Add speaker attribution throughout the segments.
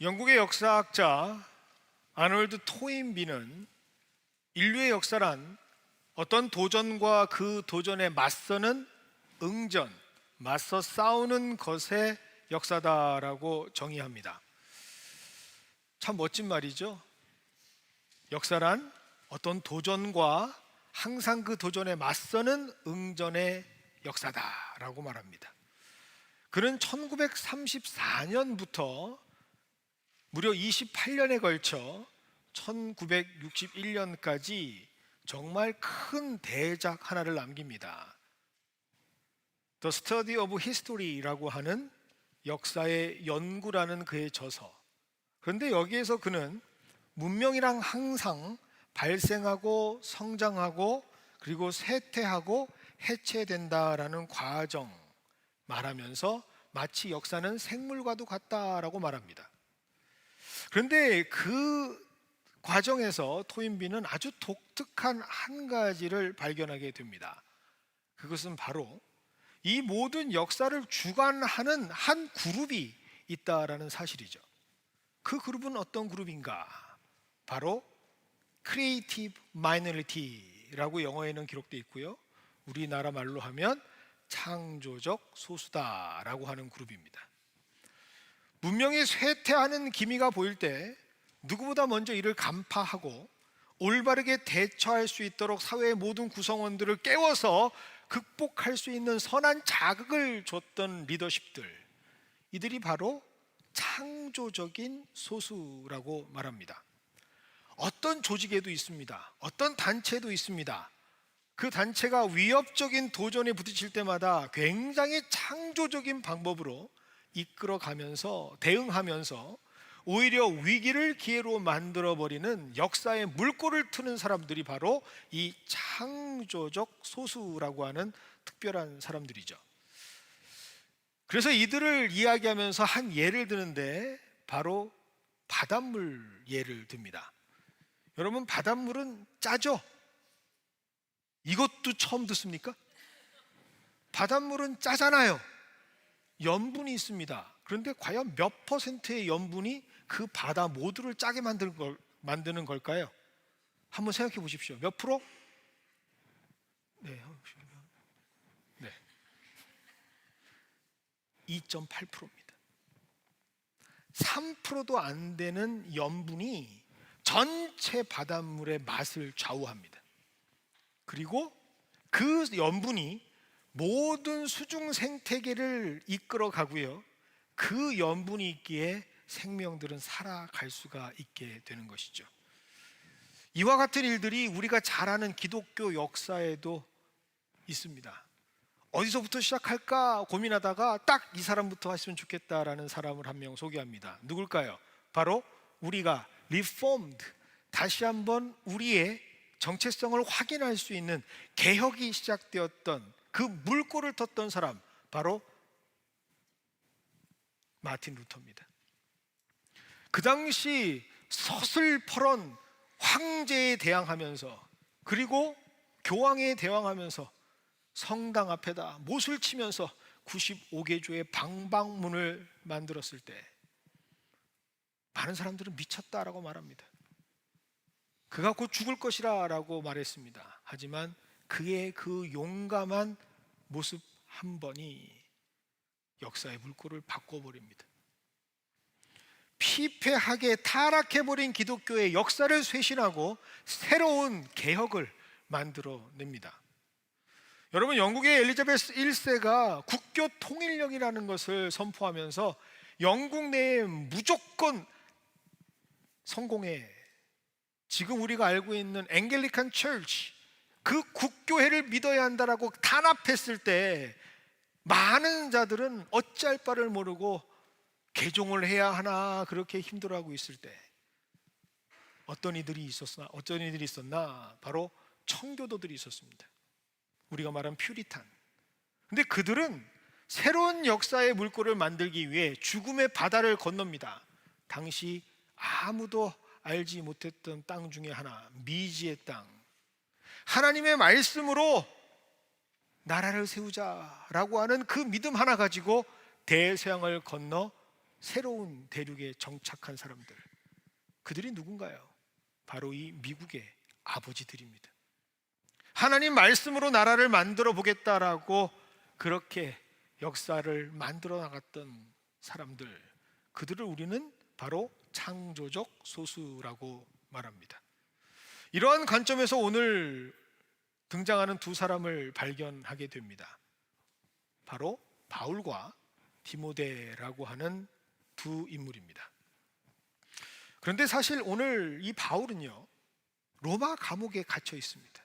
Speaker 1: 영국의 역사학자 아놀드 토인비는 인류의 역사란 어떤 도전과 그 도전에 맞서는 응전, 맞서 싸우는 것의 역사다라고 정의합니다. 참 멋진 말이죠. 역사란 어떤 도전과 항상 그 도전에 맞서는 응전의 역사다라고 말합니다. 그는 1934년부터 무려 28년에 걸쳐 1961년까지 정말 큰 대작 하나를 남깁니다. The Study of History라고 하는 역사의 연구라는 그의 저서. 그런데 여기에서 그는 문명이랑 항상 발생하고 성장하고 그리고 쇠퇴하고 해체된다라는 과정 말하면서 마치 역사는 생물과도 같다라고 말합니다. 그런데 그 과정에서 토인비는 아주 독특한 한 가지를 발견하게 됩니다. 그것은 바로 이 모든 역사를 주관하는 한 그룹이 있다라는 사실이죠. 그 그룹은 어떤 그룹인가? 바로 Creative Minority라고 영어에는 기록되어 있고요, 우리나라 말로 하면 창조적 소수다라고 하는 그룹입니다. 문명이 쇠퇴하는 기미가 보일 때 누구보다 먼저 이를 간파하고 올바르게 대처할 수 있도록 사회의 모든 구성원들을 깨워서 극복할 수 있는 선한 자극을 줬던 리더십들, 이들이 바로 창조적인 소수라고 말합니다. 어떤 조직에도 있습니다. 어떤 단체도 있습니다. 그 단체가 위협적인 도전에 부딪힐 때마다 굉장히 창조적인 방법으로 이끌어가면서 대응하면서 오히려 위기를 기회로 만들어버리는 역사의 물꼬를 트는 사람들이 바로 이 창조적 소수라고 하는 특별한 사람들이죠. 그래서 이들을 이야기하면서 한 예를 드는데 바로 바닷물 예를 듭니다. 여러분, 바닷물은 짜죠? 이것도 처음 듣습니까? 바닷물은 짜잖아요. 염분이 있습니다. 그런데 과연 몇 퍼센트의 염분이 그 바다 모두를 짜게 만드는 걸까요? 한번 생각해 보십시오. 몇 프로? 네, 2.8%입니다. 3%도 안 되는 염분이 전체 바닷물의 맛을 좌우합니다. 그리고 그 염분이 모든 수중 생태계를 이끌어 가고요, 그 염분이 있기에 생명들은 살아갈 수가 있게 되는 것이죠. 이와 같은 일들이 우리가 잘 아는 기독교 역사에도 있습니다. 어디서부터 시작할까 고민하다가 딱 이 사람부터 하시면 좋겠다라는 사람을 한 명 소개합니다. 누굴까요? 바로 우리가 리포먼드, 다시 한번 우리의 정체성을 확인할 수 있는 개혁이 시작되었던 그 물꼬를 텄던 사람, 바로 마틴 루터입니다. 그 당시 서슬퍼런 황제에 대항하면서 그리고 교황에 대항하면서 성당 앞에다 못을 치면서 95개조의 방방문을 만들었을 때 많은 사람들은 미쳤다라고 말합니다. 그가 곧 죽을 것이라 라고 말했습니다. 하지만 그의 그 용감한 모습 한 번이 역사의 물꼬를 바꿔버립니다. 피폐하게 타락해버린 기독교의 역사를 쇄신하고 새로운 개혁을 만들어냅니다. 여러분, 영국의 엘리자베스 1세가 국교 통일령이라는 것을 선포하면서 영국 내에 무조건 성공해, 지금 우리가 알고 있는 앵글리칸 처치, 그 국교회를 믿어야 한다라고 탄압했을 때 많은 자들은 어찌할 바를 모르고 개종을 해야 하나 그렇게 힘들어하고 있을 때 어떤 이들이 있었나? 바로 청교도들이 있었습니다. 우리가 말한 퓨리탄. 근데 그들은 새로운 역사의 물꼬를 만들기 위해 죽음의 바다를 건넙니다. 당시 아무도 알지 못했던 땅 중에 하나, 미지의 땅. 하나님의 말씀으로 나라를 세우자라고 하는 그 믿음 하나 가지고 대서양을 건너 새로운 대륙에 정착한 사람들, 그들이 누군가요? 바로 이 미국의 아버지들입니다. 하나님 말씀으로 나라를 만들어 보겠다라고 그렇게 역사를 만들어 나갔던 사람들, 그들을 우리는 바로 창조적 소수라고 말합니다. 이러한 관점에서 오늘 등장하는 두 사람을 발견하게 됩니다. 바로 바울과 디모데라고 하는 두 인물입니다. 그런데 사실 오늘 이 바울은요, 로마 감옥에 갇혀 있습니다.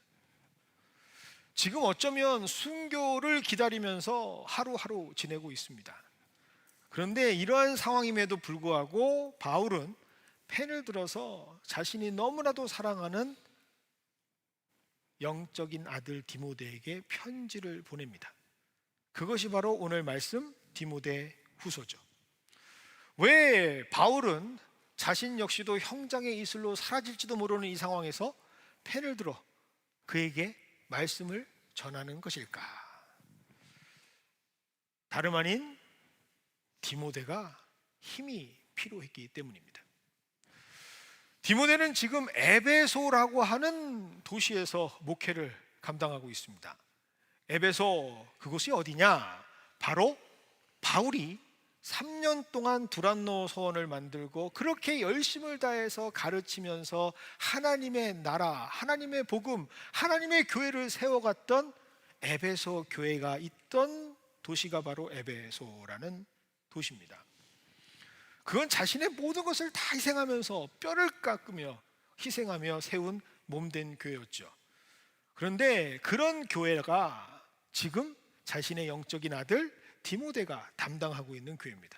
Speaker 1: 지금 어쩌면 순교를 기다리면서 하루하루 지내고 있습니다. 그런데 이러한 상황임에도 불구하고 바울은 펜을 들어서 자신이 너무나도 사랑하는 영적인 아들 디모데에게 편지를 보냅니다. 그것이 바로 오늘 말씀 디모데 후서죠. 왜 바울은 자신 역시도 형장의 이슬로 사라질지도 모르는 이 상황에서 펜을 들어 그에게 말씀을 전하는 것일까? 다름 아닌 디모데가 힘이 필요했기 때문입니다. 디모데는 지금 에베소라고 하는 도시에서 목회를 감당하고 있습니다. 에베소, 그곳이 어디냐? 바로 바울이 3년 동안 두란노 서원을 만들고 그렇게 열심을 다해서 가르치면서 하나님의 나라, 하나님의 복음, 하나님의 교회를 세워갔던 에베소 교회가 있던 도시가 바로 에베소라는 도시입니다. 그건 자신의 모든 것을 다 희생하면서 뼈를 깎으며 희생하며 세운 몸된 교회였죠. 그런데 그런 교회가 지금 자신의 영적인 아들 디모데가 담당하고 있는 교회입니다.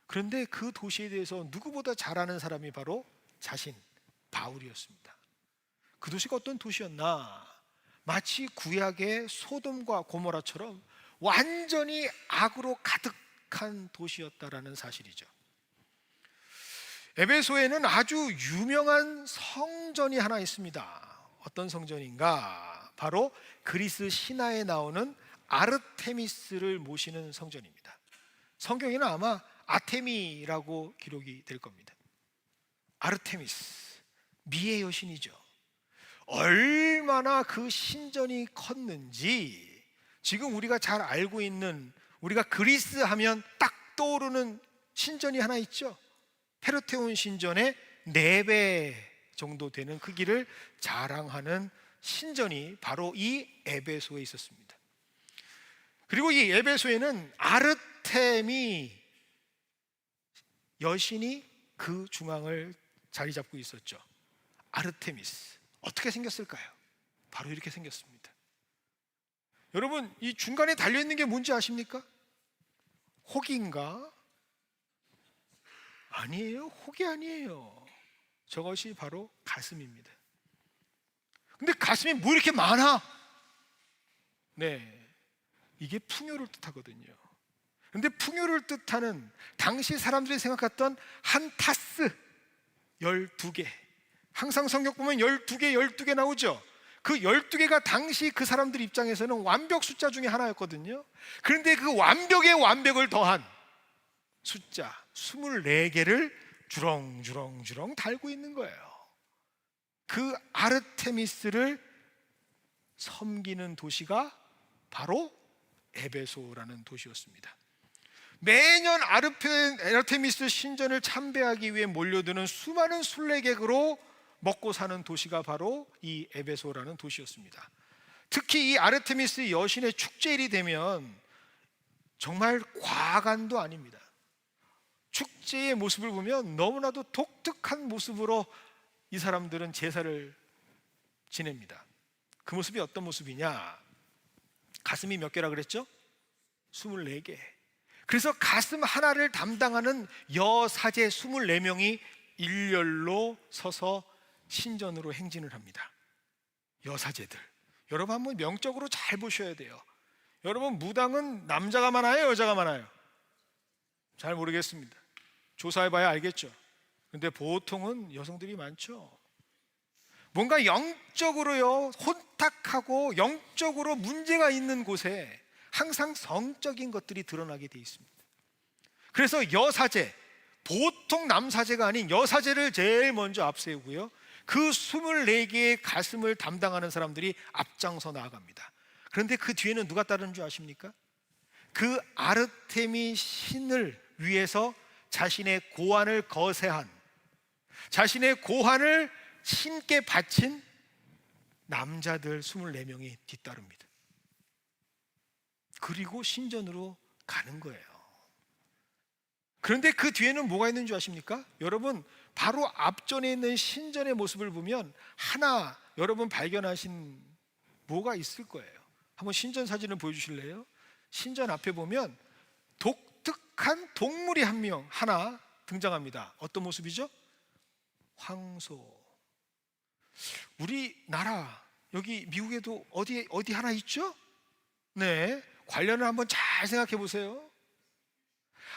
Speaker 1: 그런데 그 도시에 대해서 누구보다 잘 아는 사람이 바로 자신 바울이었습니다. 그 도시가 어떤 도시였나? 마치 구약의 소돔과 고모라처럼 완전히 악으로 가득한 도시였다라는 사실이죠. 에베소에는 아주 유명한 성전이 하나 있습니다. 어떤 성전인가? 바로 그리스 신화에 나오는 아르테미스를 모시는 성전입니다. 성경에는 아마 아테미라고 기록이 될 겁니다. 아르테미스, 미의 여신이죠. 얼마나 그 신전이 컸는지 지금 우리가 잘 알고 있는, 우리가 그리스 하면 딱 떠오르는 신전이 하나 있죠. 페르테온 신전의 4배 정도 되는 크기를 자랑하는 신전이 바로 이 에베소에 있었습니다. 그리고 이 에베소에는 아르테미 여신이 그 중앙을 자리 잡고 있었죠. 아르테미스, 어떻게 생겼을까요? 바로 이렇게 생겼습니다. 여러분, 이 중간에 달려있는 게 뭔지 아십니까? 혹인가? 아니에요. 혹이 아니에요. 저것이 바로 가슴입니다. 근데 가슴이 뭐 이렇게 많아? 네, 이게 풍요를 뜻하거든요. 근데 풍요를 뜻하는 당시 사람들이 생각했던 한 타스 12개, 항상 성경 보면 12개 나오죠. 그 12개가 당시 그 사람들 입장에서는 완벽 숫자 중에 하나였거든요. 그런데 그 완벽의 완벽을 더한 숫자 24개를 주렁주렁 달고 있는 거예요. 그 아르테미스를 섬기는 도시가 바로 에베소라는 도시였습니다. 매년 아르테미스 신전을 참배하기 위해 몰려드는 수많은 순례객으로 먹고 사는 도시가 바로 이 에베소라는 도시였습니다. 특히 이 아르테미스 여신의 축제일이 되면 정말 과간도 아닙니다. 축제의 모습을 보면 너무나도 독특한 모습으로 이 사람들은 제사를 지냅니다. 그 모습이 어떤 모습이냐? 가슴이 몇 개라 그랬죠? 24개. 그래서 가슴 하나를 담당하는 여사제 24명이 일렬로 서서 신전으로 행진을 합니다. 여사제들. 여러분 한번 명적으로 잘 보셔야 돼요. 여러분, 무당은 남자가 많아요, 여자가 많아요? 잘 모르겠습니다. 조사해봐야 알겠죠. 근데 보통은 여성들이 많죠. 뭔가 영적으로요 혼탁하고 영적으로 문제가 있는 곳에 항상 성적인 것들이 드러나게 돼 있습니다. 그래서 여사제, 보통 남사제가 아닌 여사제를 제일 먼저 앞세우고요, 그 24개의 가슴을 담당하는 사람들이 앞장서 나아갑니다. 그런데 그 뒤에는 누가 따르는 줄 아십니까? 그 아르테미 신을 위해서 자신의 고환을 거세한, 자신의 고환을 신께 바친 남자들 24명이 뒤따릅니다. 그리고 신전으로 가는 거예요. 그런데 그 뒤에는 뭐가 있는 줄 아십니까? 여러분, 바로 앞전에 있는 신전의 모습을 보면 하나 여러분 발견하신 뭐가 있을 거예요. 한번 신전 사진을 보여주실래요? 신전 앞에 보면 독특한 동물이 하나 등장합니다. 어떤 모습이죠? 황소. 우리나라 여기 미국에도 어디 하나 있죠? 네, 관련을 한번 잘 생각해 보세요.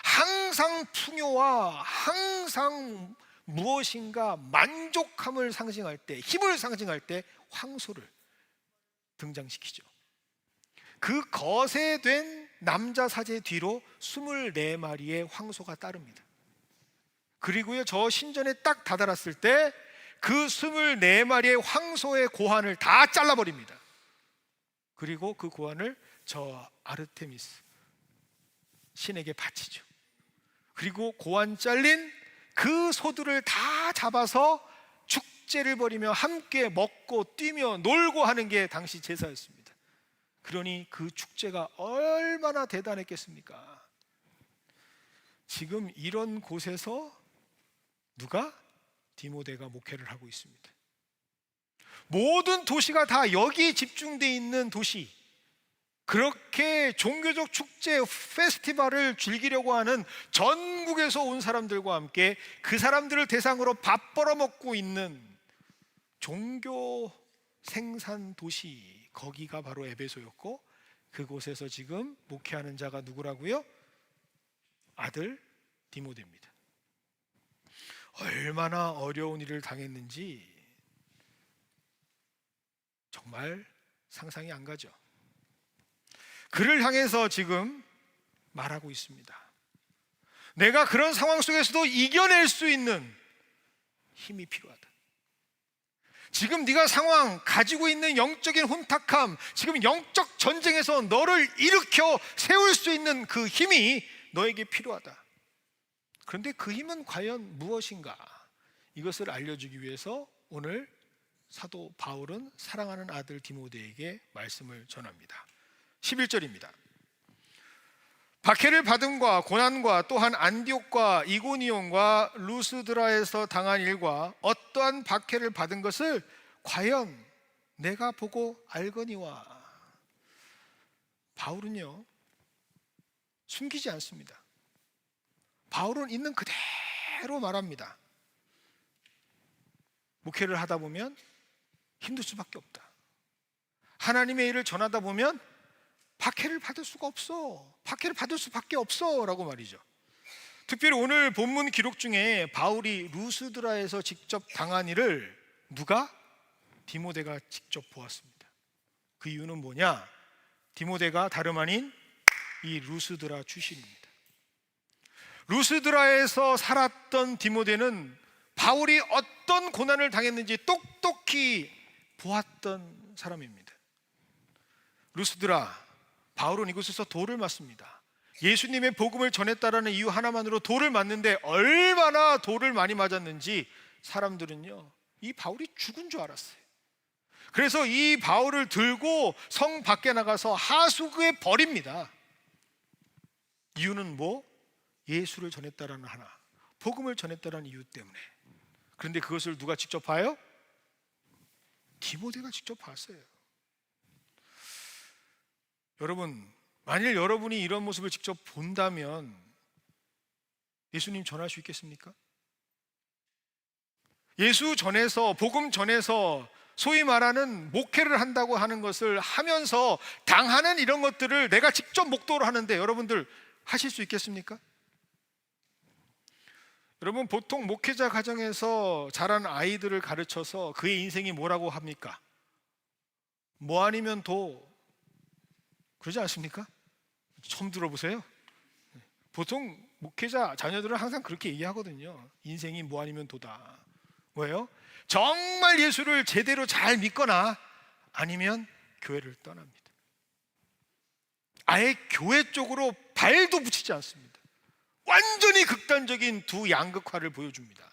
Speaker 1: 항상 풍요와 항상 무엇인가 만족함을 상징할 때, 힘을 상징할 때 황소를 등장시키죠. 그 거세된 남자 사제 뒤로 24마리의 황소가 따릅니다. 그리고요, 저 신전에 딱 다다랐을 때 그 24마리의 황소의 고환을 다 잘라버립니다. 그리고 그 고환을 저 아르테미스 신에게 바치죠. 그리고 고환 잘린 그 소들을 다 잡아서 축제를 벌이며 함께 먹고 뛰며 놀고 하는 게 당시 제사였습니다. 그러니 그 축제가 얼마나 대단했겠습니까? 지금 이런 곳에서 누가? 디모데가 목회를 하고 있습니다. 모든 도시가 다 여기에 집중되어 있는 도시, 그렇게 종교적 축제 페스티벌을 즐기려고 하는 전국에서 온 사람들과 함께 그 사람들을 대상으로 밥 벌어먹고 있는 종교 생산 도시, 거기가 바로 에베소였고, 그곳에서 지금 목회하는 자가 누구라고요? 아들 디모데입니다. 얼마나 어려운 일을 당했는지 정말 상상이 안 가죠. 그를 향해서 지금 말하고 있습니다. 내가 그런 상황 속에서도 이겨낼 수 있는 힘이 필요하다. 지금 네가 상황 가지고 있는 영적인 혼탁함, 지금 영적 전쟁에서 너를 일으켜 세울 수 있는 그 힘이 너에게 필요하다. 그런데 그 힘은 과연 무엇인가? 이것을 알려주기 위해서 오늘 사도 바울은 사랑하는 아들 디모데에게 말씀을 전합니다. 11절입니다. 박해를 받음과 고난과 또한 안디옥과 이고니온과 루스드라에서 당한 일과 어떠한 박해를 받은 것을 과연 내가 보고 알거니와. 바울은요 숨기지 않습니다. 바울은 있는 그대로 말합니다. 목회를 하다 보면 힘들 수밖에 없다. 하나님의 일을 전하다 보면 박해를 받을 수가 없어. 박해를 받을 수밖에 없어 라고 말이죠. 특별히 오늘 본문 기록 중에 바울이 루스드라에서 직접 당한 일을 누가? 디모데가 직접 보았습니다. 그 이유는 뭐냐? 디모데가 다름 아닌 이 루스드라 출신입니다. 루스드라에서 살았던 디모데는 바울이 어떤 고난을 당했는지 똑똑히 보았던 사람입니다. 루스드라, 바울은 이곳에서 돌을 맞습니다. 예수님의 복음을 전했다라는 이유 하나만으로 돌을 맞는데 얼마나 돌을 많이 맞았는지 사람들은요 이 바울이 죽은 줄 알았어요. 그래서 이 바울을 들고 성 밖에 나가서 하수구에 버립니다. 이유는 뭐? 예수를 전했다라는 하나, 복음을 전했다라는 이유 때문에. 그런데 그것을 누가 직접 봐요? 디모데가 직접 봤어요. 여러분, 만일 여러분이 이런 모습을 직접 본다면 예수님 전할 수 있겠습니까? 예수 전해서, 복음 전해서 소위 말하는 목회를 한다고 하는 것을 하면서 당하는 이런 것들을 내가 직접 목도를 하는데 여러분들 하실 수 있겠습니까? 여러분, 보통 목회자 가정에서 자란 아이들을 가르쳐서 그의 인생이 뭐라고 합니까? 뭐 아니면 도, 그러지 않습니까? 처음 들어보세요? 보통 목회자 자녀들은 항상 그렇게 얘기하거든요. 인생이 뭐 아니면 도다. 왜요? 정말 예수를 제대로 잘 믿거나 아니면 교회를 떠납니다. 아예 교회 쪽으로 발도 붙이지 않습니다. 완전히 극단적인 두 양극화를 보여줍니다.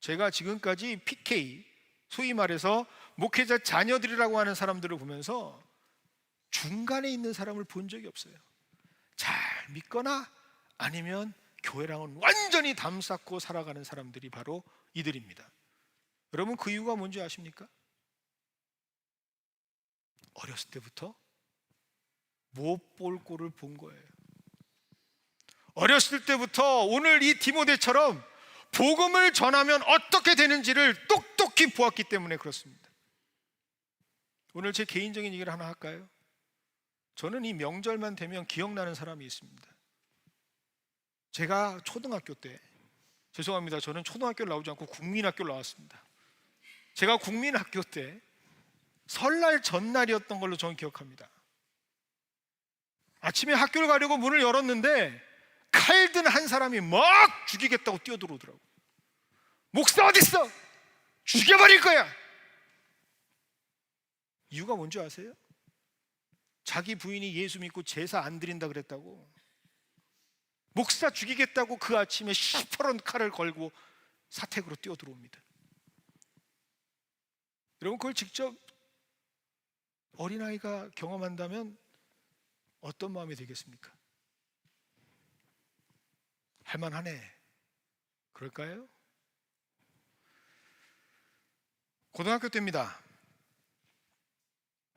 Speaker 1: 제가 지금까지 PK, 소위 말해서 목회자 자녀들이라고 하는 사람들을 보면서 중간에 있는 사람을 본 적이 없어요. 잘 믿거나 아니면 교회랑은 완전히 담쌓고 살아가는 사람들이 바로 이들입니다. 여러분, 그 이유가 뭔지 아십니까? 어렸을 때부터 못 볼 꼴을 본 거예요. 어렸을 때부터 오늘 이 디모데처럼 복음을 전하면 어떻게 되는지를 똑똑히 보았기 때문에 그렇습니다. 오늘 제 개인적인 얘기를 하나 할까요? 저는 이 명절만 되면 기억나는 사람이 있습니다. 제가 초등학교 때, 죄송합니다, 저는 초등학교를 나오지 않고 국민학교를 나왔습니다. 제가 국민학교 때 설날 전날이었던 걸로 저는 기억합니다. 아침에 학교를 가려고 문을 열었는데 칼 든 한 사람이 막 죽이겠다고 뛰어들어오더라고요. 목사 어딨어? 죽여버릴 거야. 이유가 뭔지 아세요? 자기 부인이 예수 믿고 제사 안 드린다 그랬다고 목사 죽이겠다고 그 아침에 시퍼런 칼을 걸고 사택으로 뛰어들어옵니다. 여러분, 그걸 직접 어린아이가 경험한다면 어떤 마음이 되겠습니까? 할만하네, 그럴까요? 고등학교 때입니다.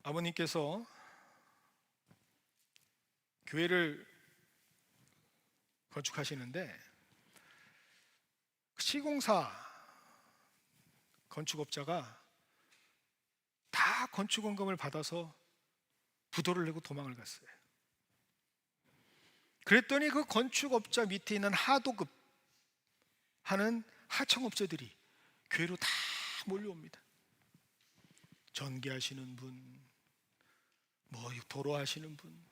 Speaker 1: 아버님께서 교회를 건축하시는데 시공사 건축업자가 다 건축원금을 받아서 부도를 내고 도망을 갔어요. 그랬더니 그 건축업자 밑에 있는 하도급 하는 하청업체들이 교회로 다 몰려옵니다. 전기하시는 분, 도로 하시는 분,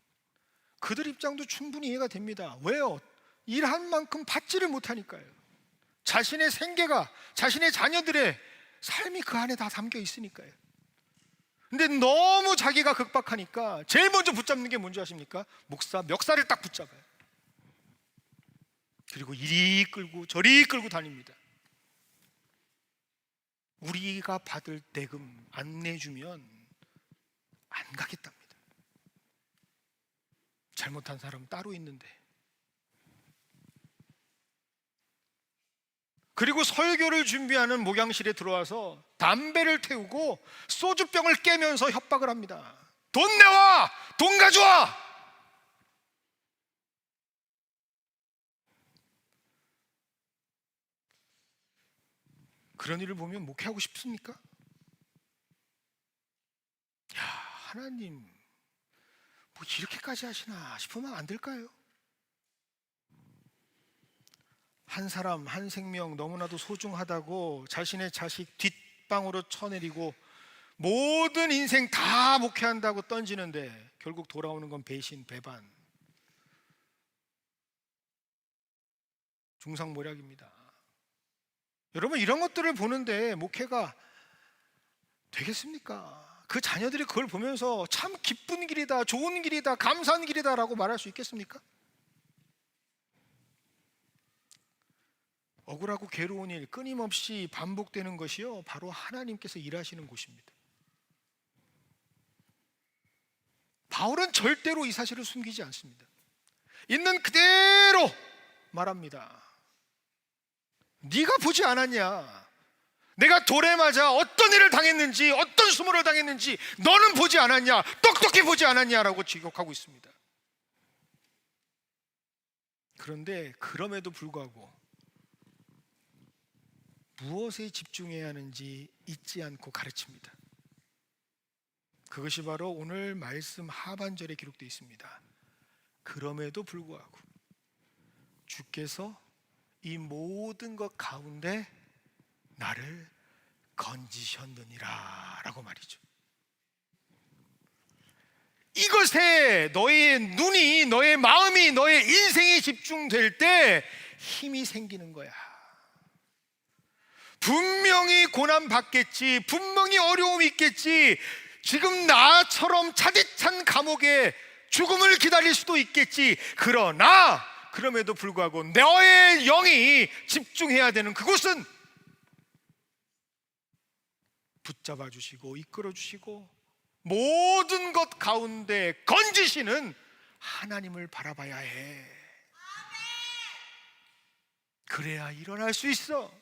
Speaker 1: 그들 입장도 충분히 이해가 됩니다. 왜요? 일한 만큼 받지를 못하니까요. 자신의 생계가, 자신의 자녀들의 삶이 그 안에 다 담겨 있으니까요. 근데 너무 자기가 급박하니까 제일 먼저 붙잡는 게 뭔지 아십니까? 목사 멱살을 딱 붙잡아요. 그리고 이리 끌고 저리 끌고 다닙니다. 우리가 받을 대금 안 내주면 안 가겠답니다. 잘못한 사람은 따로 있는데. 그리고 설교를 준비하는 목양실에 들어와서 담배를 태우고 소주병을 깨면서 협박을 합니다. 돈 내와! 돈 가져와! 그런 일을 보면 목회하고 싶습니까? 야, 하나님 뭐 이렇게까지 하시나 싶으면 안 될까요? 한 사람, 한 생명 너무나도 소중하다고 자신의 자식 뒷방으로 쳐내리고 모든 인생 다 목회한다고 던지는데 결국 돌아오는 건 배신, 배반, 중상모략입니다. 여러분, 이런 것들을 보는데 목회가 되겠습니까? 그 자녀들이 그걸 보면서 참 기쁜 길이다, 좋은 길이다, 감사한 길이다 라고 말할 수 있겠습니까? 억울하고 괴로운 일 끊임없이 반복되는 것이요, 바로 하나님께서 일하시는 곳입니다. 바울은 절대로 이 사실을 숨기지 않습니다. 있는 그대로 말합니다. 네가 보지 않았냐? 내가 돌에 맞아 어떤 일을 당했는지, 어떤 수모를 당했는지 너는 보지 않았냐? 똑똑히 보지 않았냐라고 지적하고 있습니다. 그런데 그럼에도 불구하고 무엇에 집중해야 하는지 잊지 않고 가르칩니다. 그것이 바로 오늘 말씀 하반절에 기록되어 있습니다. 그럼에도 불구하고 주께서 이 모든 것 가운데 나를 건지셨느니라 라고 말이죠. 이것에 너의 눈이, 너의 마음이, 너의 인생이 집중될 때 힘이 생기는 거야. 분명히 고난 받겠지, 분명히 어려움이 있겠지, 지금 나처럼 차디찬 감옥에 죽음을 기다릴 수도 있겠지. 그러나 그럼에도 불구하고 너의 영이 집중해야 되는 그곳은 붙잡아 주시고 이끌어 주시고 모든 것 가운데 건지시는 하나님을 바라봐야 해. 그래야 일어날 수 있어.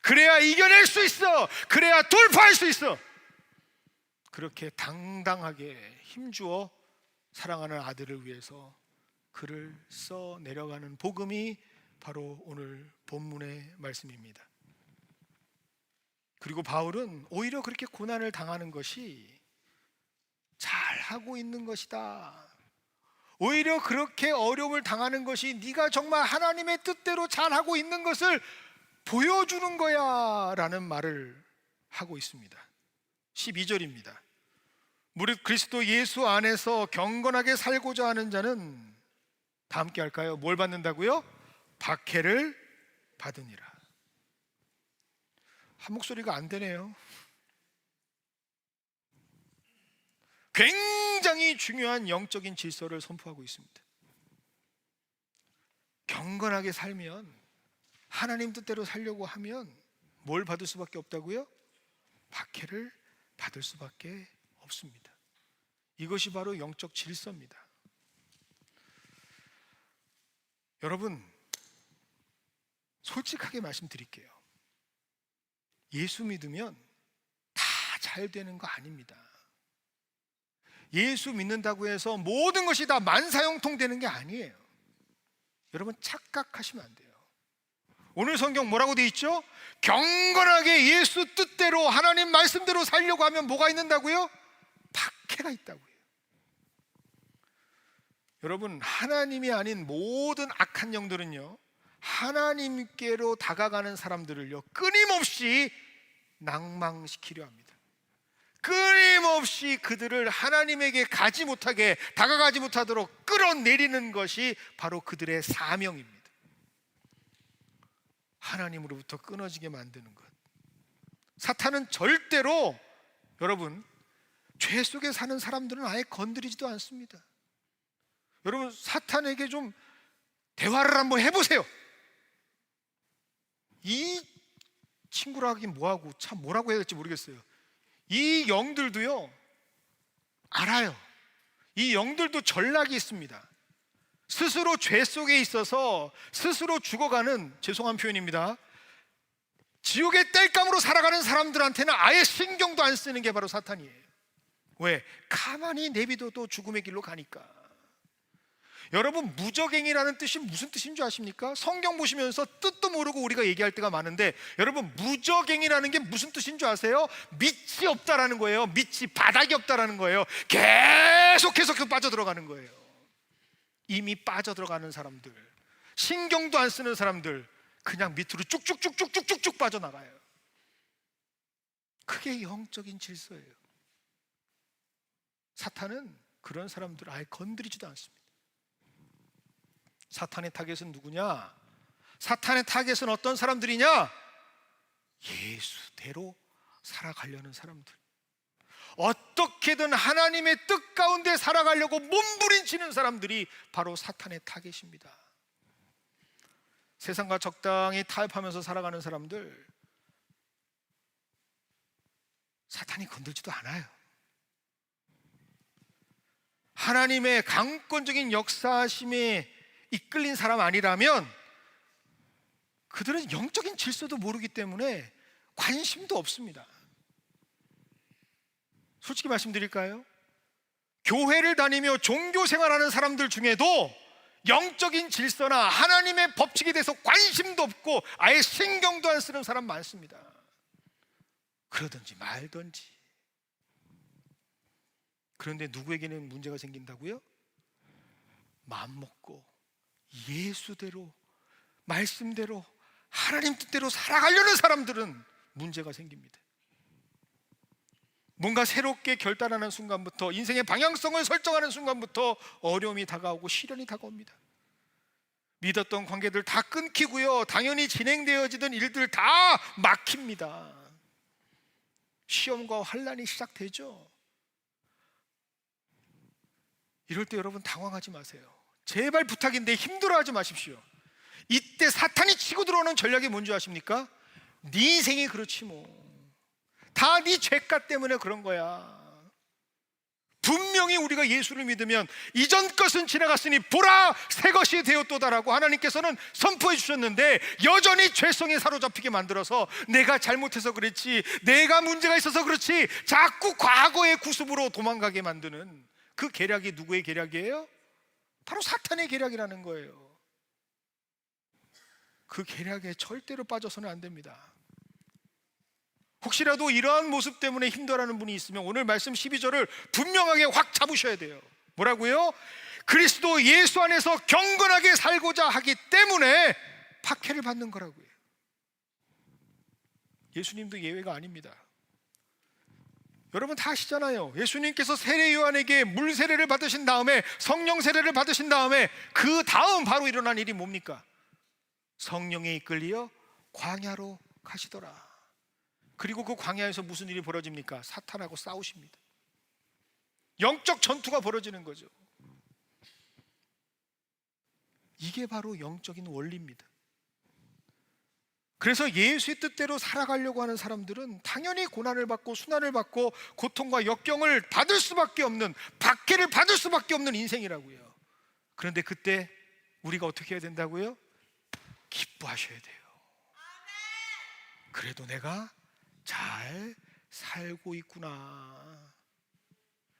Speaker 1: 그래야 이겨낼 수 있어. 그래야 돌파할 수 있어. 그렇게 당당하게 힘주어 사랑하는 아들을 위해서 글을 써 내려가는 복음이 바로 오늘 본문의 말씀입니다. 그리고 바울은 오히려 그렇게 고난을 당하는 것이 잘하고 있는 것이다. 오히려 그렇게 어려움을 당하는 것이 네가 정말 하나님의 뜻대로 잘하고 있는 것을 보여주는 거야 라는 말을 하고 있습니다. 12절입니다. 무릇 그리스도 예수 안에서 경건하게 살고자 하는 자는 다 함께 할까요? 뭘 받는다고요? 박해를 받으니라. 한 목소리가 안 되네요. 굉장히 중요한 영적인 질서를 선포하고 있습니다. 경건하게 살면, 하나님 뜻대로 살려고 하면 뭘 받을 수밖에 없다고요? 박해를 받을 수밖에 없습니다. 이것이 바로 영적 질서입니다. 여러분, 솔직하게 말씀드릴게요. 예수 믿으면 다 잘 되는 거 아닙니다. 예수 믿는다고 해서 모든 것이 다 만사형통 되는 게 아니에요. 여러분, 착각하시면 안 돼요. 오늘 성경 뭐라고 돼 있죠? 경건하게 예수 뜻대로 하나님 말씀대로 살려고 하면 뭐가 있는다고요? 박해가 있다고요. 여러분, 하나님이 아닌 모든 악한 영들은요, 하나님께로 다가가는 사람들을요 끊임없이 낭망시키려 합니다. 끊임없이 그들을 하나님에게 가지 못하게, 다가가지 못하도록 끌어내리는 것이 바로 그들의 사명입니다. 하나님으로부터 끊어지게 만드는 것. 사탄은 절대로, 여러분, 죄 속에 사는 사람들은 아예 건드리지도 않습니다. 여러분, 사탄에게 좀 대화를 한번 해보세요. 이 친구라 하긴 뭐하고, 참 뭐라고 해야 될지 모르겠어요. 이 영들도요 알아요. 이 영들도 전략이 있습니다. 스스로 죄 속에 있어서 스스로 죽어가는, 죄송한 표현입니다, 지옥의 땔감으로 살아가는 사람들한테는 아예 신경도 안 쓰는 게 바로 사탄이에요. 왜? 가만히 내비둬도 죽음의 길로 가니까. 여러분, 무적행이라는 뜻이 무슨 뜻인 줄 아십니까? 성경 보시면서 뜻도 모르고 우리가 얘기할 때가 많은데, 여러분, 무적행이라는 게 무슨 뜻인 줄 아세요? 밑이 없다라는 거예요. 밑이, 바닥이 없다라는 거예요. 계속해서 빠져들어가는 거예요. 이미 빠져들어가는 사람들, 신경도 안 쓰는 사람들, 그냥 밑으로 쭉쭉쭉쭉쭉쭉 빠져나가요. 그게 영적인 질서예요. 사탄은 그런 사람들을 아예 건드리지도 않습니다. 사탄의 타겟은 누구냐? 사탄의 타겟은 어떤 사람들이냐? 예수대로 살아가려는 사람들, 어떻게든 하나님의 뜻 가운데 살아가려고 몸부림치는 사람들이 바로 사탄의 타겟입니다. 세상과 적당히 타협하면서 살아가는 사람들, 사탄이 건들지도 않아요. 하나님의 강권적인 역사심에 이끌린 사람 아니라면 그들은 영적인 질서도 모르기 때문에 관심도 없습니다. 솔직히 말씀드릴까요? 교회를 다니며 종교 생활하는 사람들 중에도 영적인 질서나 하나님의 법칙에 대해서 관심도 없고 아예 신경도 안 쓰는 사람 많습니다. 그러든지 말든지. 그런데 누구에게는 문제가 생긴다고요? 마음먹고 예수대로 말씀대로 하나님 뜻대로 살아가려는 사람들은 문제가 생깁니다. 뭔가 새롭게 결단하는 순간부터, 인생의 방향성을 설정하는 순간부터 어려움이 다가오고 시련이 다가옵니다. 믿었던 관계들 다 끊기고요, 당연히 진행되어지던 일들 다 막힙니다. 시험과 환난이 시작되죠. 이럴 때 여러분 당황하지 마세요. 제발 부탁인데 힘들어하지 마십시오. 이때 사탄이 치고 들어오는 전략이 뭔지 아십니까? 네 인생이 그렇지 뭐, 다 네 죄값 때문에 그런 거야. 분명히 우리가 예수를 믿으면 이전 것은 지나갔으니 보라 새 것이 되었도다라고 하나님께서는 선포해 주셨는데, 여전히 죄성에 사로잡히게 만들어서 내가 잘못해서 그렇지, 내가 문제가 있어서 그렇지, 자꾸 과거의 구습으로 도망가게 만드는 그 계략이 누구의 계략이에요? 바로 사탄의 계략이라는 거예요. 그 계략에 절대로 빠져서는 안 됩니다. 혹시라도 이러한 모습 때문에 힘들어하는 분이 있으면 오늘 말씀 12절을 분명하게 확 잡으셔야 돼요. 뭐라고요? 그리스도 예수 안에서 경건하게 살고자 하기 때문에 박해를 받는 거라고요. 예수님도 예외가 아닙니다. 여러분 다 아시잖아요. 예수님께서 세례 요한에게 물 세례를 받으신 다음에, 성령 세례를 받으신 다음에 그 다음 바로 일어난 일이 뭡니까? 성령에 이끌려 광야로 가시더라. 그리고 그 광야에서 무슨 일이 벌어집니까? 사탄하고 싸우십니다. 영적 전투가 벌어지는 거죠. 이게 바로 영적인 원리입니다. 그래서 예수의 뜻대로 살아가려고 하는 사람들은 당연히 고난을 받고 수난을 받고 고통과 역경을 받을 수밖에 없는, 박해를 받을 수밖에 없는 인생이라고요. 그런데 그때 우리가 어떻게 해야 된다고요? 기뻐하셔야 돼요. 그래도 내가 잘 살고 있구나.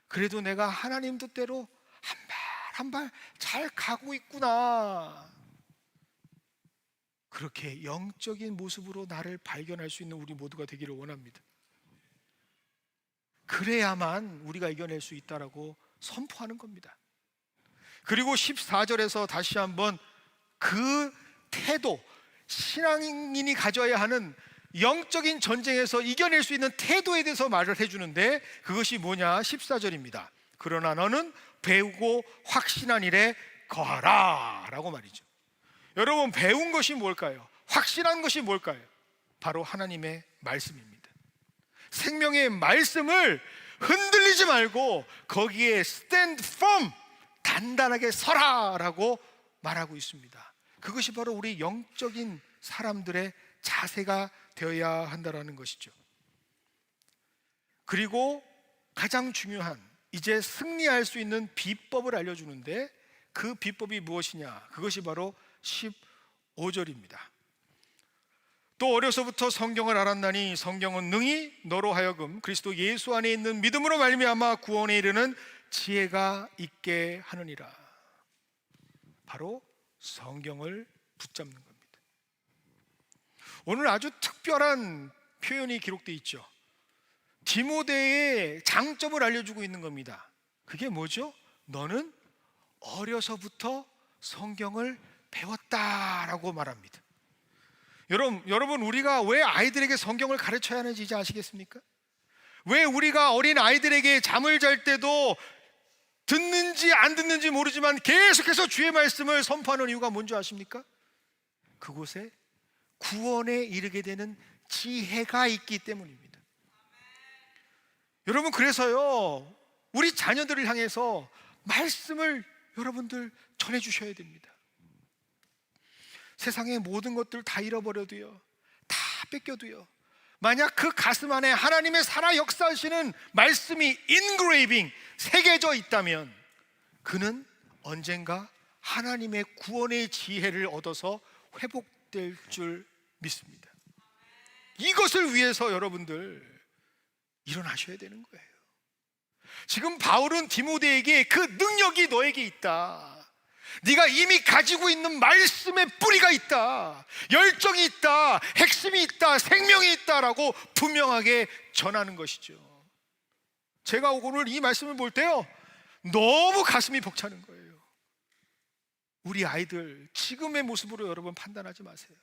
Speaker 1: 그래도 내가 하나님 뜻대로 한 발 한 발 잘 가고 있구나. 그렇게 영적인 모습으로 나를 발견할 수 있는 우리 모두가 되기를 원합니다. 그래야만 우리가 이겨낼 수 있다라고 선포하는 겁니다. 그리고 14절에서 다시 한번 그 태도, 신앙인이 가져야 하는 영적인 전쟁에서 이겨낼 수 있는 태도에 대해서 말을 해주는데, 그것이 뭐냐? 14절입니다. 그러나 너는 배우고 확신한 일에 거하라 라고 말이죠. 여러분, 배운 것이 뭘까요? 확신한 것이 뭘까요? 바로 하나님의 말씀입니다. 생명의 말씀을 흔들리지 말고 거기에 stand firm, 단단하게 서라라고 말하고 있습니다. 그것이 바로 우리 영적인 사람들의 자세가 되어야 한다라는 것이죠. 그리고 가장 중요한, 이제 승리할 수 있는 비법을 알려주는데, 그 비법이 무엇이냐? 그것이 바로 15절입니다. 또 어려서부터 성경을 알았나니 성경은 능히 너로 하여금 그리스도 예수 안에 있는 믿음으로 말미암아 구원에 이르는 지혜가 있게 하느니라. 바로 성경을 붙잡는 겁니다. 오늘 아주 특별한 표현이 기록되어 있죠. 디모데의 장점을 알려주고 있는 겁니다. 그게 뭐죠? 너는 어려서부터 성경을 배웠다라고 말합니다. 여러분, 우리가 왜 아이들에게 성경을 가르쳐야 하는지 이제 아시겠습니까? 왜 우리가 어린 아이들에게 잠을 잘 때도 듣는지 안 듣는지 모르지만 계속해서 주의 말씀을 선포하는 이유가 뭔지 아십니까? 그곳에 구원에 이르게 되는 지혜가 있기 때문입니다. 여러분, 그래서요, 우리 자녀들을 향해서 말씀을 여러분들 전해주셔야 됩니다. 세상의 모든 것들 다 잃어버려도요, 다 뺏겨도요, 만약 그 가슴 안에 하나님의 살아 역사하시는 말씀이 인그레이빙, 새겨져 있다면 그는 언젠가 하나님의 구원의 지혜를 얻어서 회복될 줄 믿습니다. 이것을 위해서 여러분들 일어나셔야 되는 거예요. 지금 바울은 디모데에게 그 능력이 너에게 있다, 네가 이미 가지고 있는 말씀의 뿌리가 있다, 열정이 있다, 핵심이 있다, 생명이 있다라고 분명하게 전하는 것이죠. 제가 오늘 이 말씀을 볼 때요, 너무 가슴이 벅차는 거예요. 우리 아이들 지금의 모습으로 여러분 판단하지 마세요.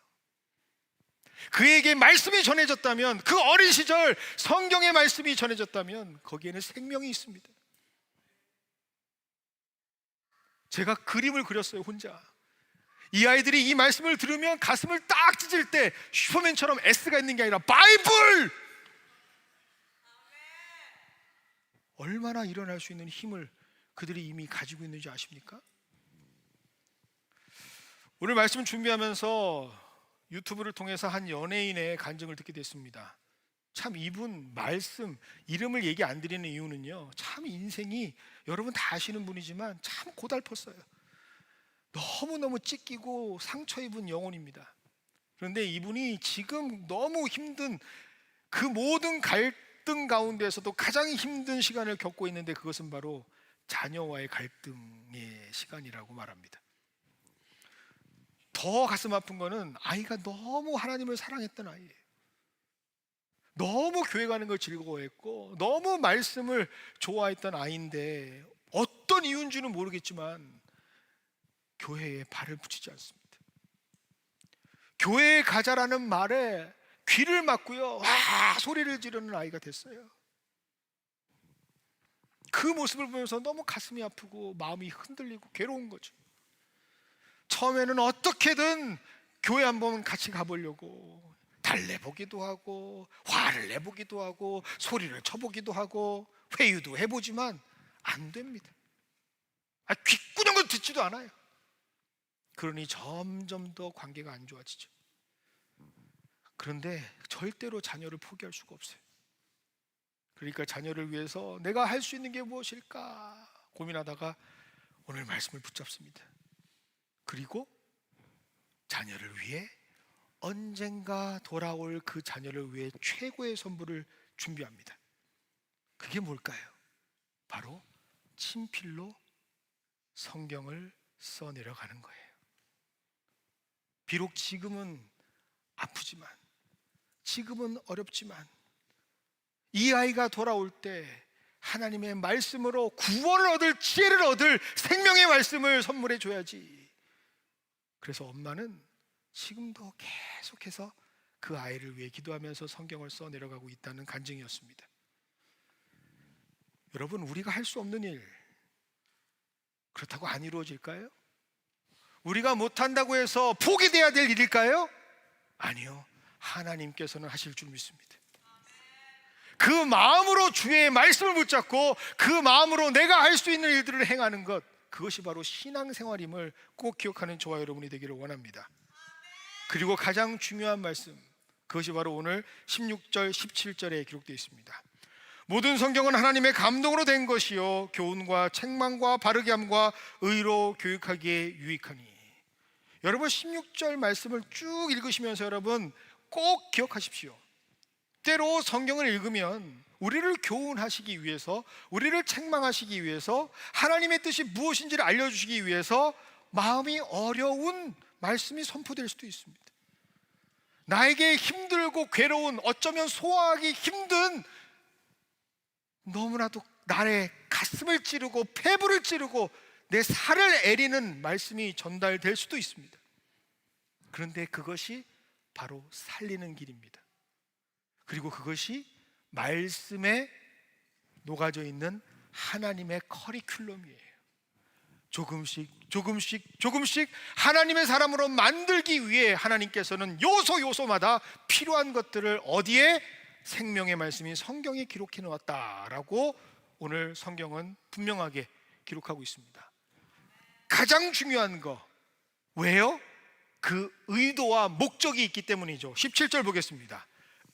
Speaker 1: 그에게 말씀이 전해졌다면, 그 어린 시절 성경의 말씀이 전해졌다면 거기에는 생명이 있습니다. 제가 그림을 그렸어요, 혼자. 이 아이들이 이 말씀을 들으면 가슴을 딱 찢을 때 슈퍼맨처럼 S가 있는 게 아니라 바이블! 얼마나 일어날 수 있는 힘을 그들이 이미 가지고 있는지 아십니까? 오늘 말씀 준비하면서 유튜브를 통해서 한 연예인의 간증을 듣게 됐습니다. 참 이분 말씀, 이름을 얘기 안 드리는 이유는요, 참 인생이 여러분 다 아시는 분이지만 참 고달팠어요. 너무너무 찢기고 상처 입은 영혼입니다. 그런데 이분이 지금 너무 힘든, 그 모든 갈등 가운데서도 가장 힘든 시간을 겪고 있는데, 그것은 바로 자녀와의 갈등의 시간이라고 말합니다. 더 가슴 아픈 거는 아이가 너무 하나님을 사랑했던 아이예요. 너무 교회 가는 걸 즐거워했고 너무 말씀을 좋아했던 아이인데, 어떤 이유인지는 모르겠지만 교회에 발을 붙이지 않습니다. 교회에 가자라는 말에 귀를 막고요, 와 소리를 지르는 아이가 됐어요. 그 모습을 보면서 너무 가슴이 아프고 마음이 흔들리고 괴로운 거죠. 처음에는 어떻게든 교회 한번 같이 가보려고 달래보기도 하고 화를 내보기도 하고 소리를 쳐보기도 하고 회유도 해보지만 안 됩니다. 귓구녕은 듣지도 않아요. 그러니 점점 더 관계가 안 좋아지죠. 그런데 절대로 자녀를 포기할 수가 없어요. 그러니까 자녀를 위해서 내가 할 수 있는 게 무엇일까 고민하다가 오늘 말씀을 붙잡습니다. 그리고 자녀를 위해, 언젠가 돌아올 그 자녀를 위해 최고의 선물을 준비합니다. 그게 뭘까요? 바로 친필로 성경을 써내려가는 거예요. 비록 지금은 아프지만, 지금은 어렵지만, 이 아이가 돌아올 때 하나님의 말씀으로 구원을 얻을, 지혜를 얻을 생명의 말씀을 선물해 줘야지. 그래서 엄마는 지금도 계속해서 그 아이를 위해 기도하면서 성경을 써내려가고 있다는 간증이었습니다. 여러분, 우리가 할 수 없는 일, 그렇다고 안 이루어질까요? 우리가 못한다고 해서 포기돼야 될 일일까요? 아니요, 하나님께서는 하실 줄 믿습니다. 그 마음으로 주의 말씀을 붙잡고 그 마음으로 내가 할 수 있는 일들을 행하는 것, 그것이 바로 신앙생활임을 꼭 기억하는 저와 여러분이 되기를 원합니다. 그리고 가장 중요한 말씀, 그것이 바로 오늘 16절 17절에 기록되어 있습니다. 모든 성경은 하나님의 감동으로 된 것이요 교훈과 책망과 바르게 함과 의로 교육하기에 유익하니. 여러분 16절 말씀을 쭉 읽으시면서 여러분 꼭 기억하십시오. 때로 성경을 읽으면 우리를 교훈하시기 위해서, 우리를 책망하시기 위해서, 하나님의 뜻이 무엇인지를 알려주시기 위해서 마음이 어려운 말씀이 선포될 수도 있습니다. 나에게 힘들고 괴로운, 어쩌면 소화하기 힘든, 너무나도 나의 가슴을 찌르고 폐부를 찌르고 내 살을 애리는 말씀이 전달될 수도 있습니다. 그런데 그것이 바로 살리는 길입니다. 그리고 그것이 말씀에 녹아져 있는 하나님의 커리큘럼이에요. 조금씩 하나님의 사람으로 만들기 위해 하나님께서는 요소마다 필요한 것들을 어디에? 생명의 말씀인 성경에 기록해 놓았다라고 오늘 성경은 분명하게 기록하고 있습니다. 가장 중요한 거, 왜요? 그 의도와 목적이 있기 때문이죠. 17절 보겠습니다.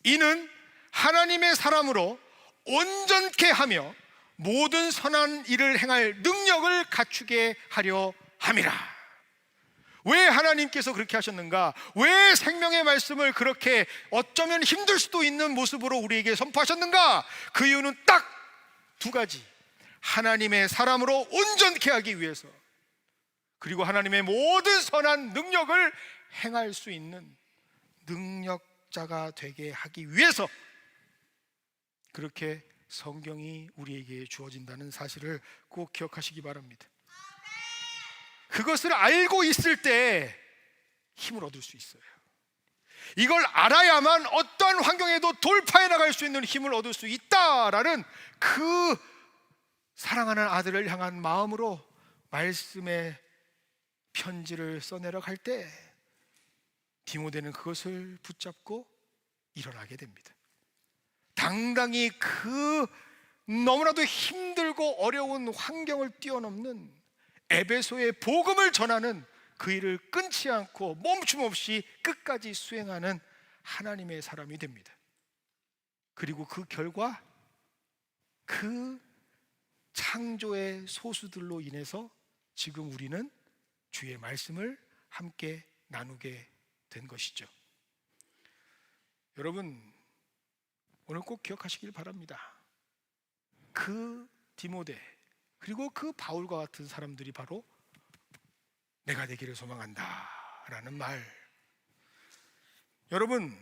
Speaker 1: 이는 하나님의 사람으로 온전케 하며 모든 선한 일을 행할 능력을 갖추게 하려 함이라. 왜 하나님께서 그렇게 하셨는가? 왜 생명의 말씀을 그렇게 어쩌면 힘들 수도 있는 모습으로 우리에게 선포하셨는가? 그 이유는 딱 두 가지. 하나님의 사람으로 온전케 하기 위해서, 그리고 하나님의 모든 선한 능력을 행할 수 있는 능력자가 되게 하기 위해서 그렇게 성경이 우리에게 주어진다는 사실을 꼭 기억하시기 바랍니다. 그것을 알고 있을 때 힘을 얻을 수 있어요. 이걸 알아야만 어떤 환경에도 돌파해 나갈 수 있는 힘을 얻을 수 있다라는 그 사랑하는 아들을 향한 마음으로 말씀의 편지를 써내려 갈 때 디모데는 그것을 붙잡고 일어나게 됩니다. 당당히 그 너무나도 힘들고 어려운 환경을 뛰어넘는 에베소의 복음을 전하는 그 일을 끊지 않고 멈춤 없이 끝까지 수행하는 하나님의 사람이 됩니다. 그리고 그 결과 그 창조의 소수들로 인해서 지금 우리는 주의 말씀을 함께 나누게 된 것이죠. 여러분, 오늘 꼭 기억하시길 바랍니다. 그 디모데 그리고 그 바울과 같은 사람들이 바로 내가 되기를 소망한다 라는 말. 여러분,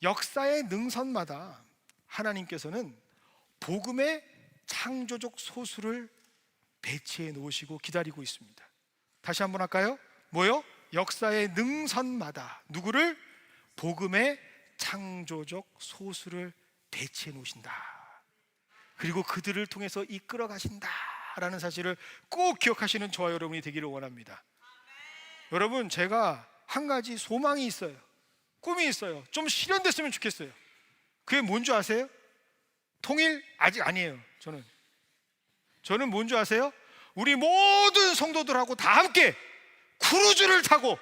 Speaker 1: 역사의 능선마다 하나님께서는 복음의 창조적 소수를 배치해 놓으시고 기다리고 있습니다. 다시 한번 할까요? 뭐요? 역사의 능선마다 누구를? 복음의 창조적 소수를 배치해 놓으신다. 그리고 그들을 통해서 이끌어 가신다 라는 사실을 꼭 기억하시는 저와 여러분이 되기를 원합니다. 여러분, 제가 한 가지 소망이 있어요. 꿈이 있어요. 좀 실현됐으면 좋겠어요. 그게 뭔지 아세요? 통일? 아직 아니에요. 저는 뭔지 아세요? 우리 모든 성도들하고 다 함께 크루즈를 타고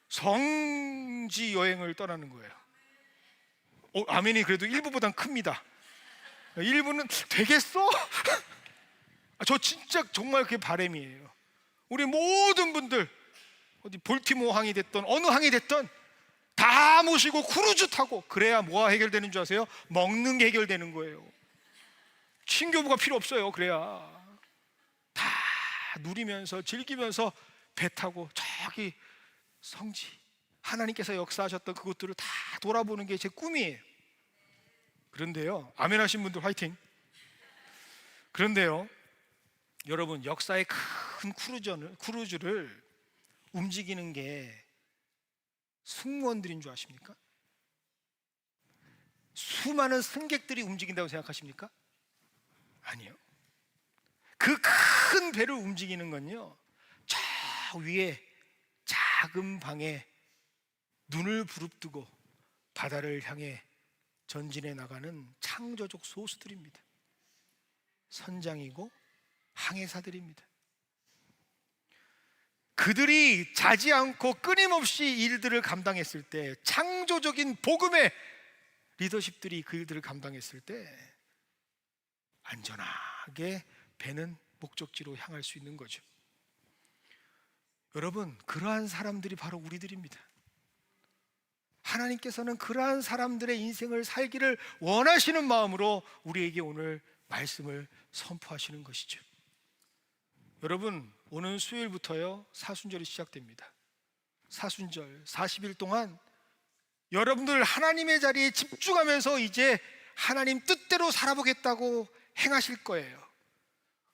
Speaker 1: 성지 여행을 떠나는 거예요. 아멘이 그래도 1부보단 큽니다. 1부는 되겠어? 저 진짜 정말 그게 바람이에요. 우리 모든 분들 어디 볼티모어 항이 됐던 어느 항이 됐던 다 모시고 크루즈 타고, 그래야 뭐가 해결되는 줄 아세요? 먹는 게 해결되는 거예요. 친교부가 필요 없어요. 그래야 다 누리면서 즐기면서 배 타고 저기 성지 하나님께서 역사하셨던 그것들을 다 돌아보는 게 제 꿈이에요. 그런데요, 아멘 하신 분들 화이팅. 그런데요, 여러분, 역사의 큰 크루즈를 움직이는 게 승무원들인 줄 아십니까? 수많은 승객들이 움직인다고 생각하십니까? 아니요. 그 큰 배를 움직이는 건요, 저 위에 작은 방에 눈을 부릅뜨고 바다를 향해 전진해 나가는 창조적 소수들입니다. 선장이고 항해사들입니다. 그들이 자지 않고 끊임없이 일들을 감당했을 때, 창조적인 복음의 리더십들이 그 일들을 감당했을 때 안전하게 배는 목적지로 향할 수 있는 거죠. 여러분, 그러한 사람들이 바로 우리들입니다. 하나님께서는 그러한 사람들의 인생을 살기를 원하시는 마음으로 우리에게 오늘 말씀을 선포하시는 것이죠. 여러분, 오늘 수요일부터요 사순절이 시작됩니다. 사순절 40일 동안 여러분들 하나님의 자리에 집중하면서 이제 하나님 뜻대로 살아보겠다고 행하실 거예요.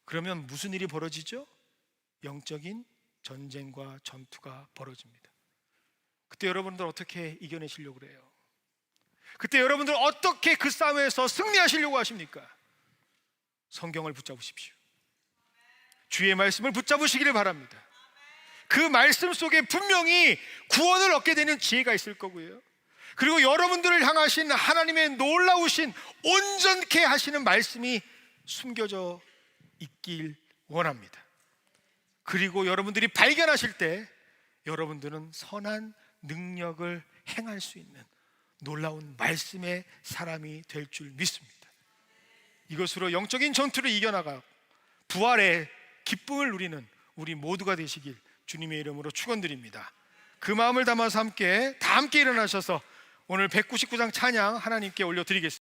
Speaker 1: 그러면 무슨 일이 벌어지죠? 영적인 전쟁과 전투가 벌어집니다. 그때 여러분들 어떻게 이겨내시려고 그래요? 그때 여러분들 어떻게 그 싸움에서 승리하시려고 하십니까? 성경을 붙잡으십시오. 주의 말씀을 붙잡으시기를 바랍니다. 그 말씀 속에 분명히 구원을 얻게 되는 지혜가 있을 거고요, 그리고 여러분들을 향하신 하나님의 놀라우신 온전케 하시는 말씀이 숨겨져 있길 원합니다. 그리고 여러분들이 발견하실 때 여러분들은 선한 능력을 행할 수 있는 놀라운 말씀의 사람이 될 줄 믿습니다. 이것으로 영적인 전투를 이겨나가 부활의 기쁨을 누리는 우리 모두가 되시길 주님의 이름으로 축원드립니다. 그 마음을 담아서 다 함께 일어나셔서 오늘 199장 찬양 하나님께 올려드리겠습니다.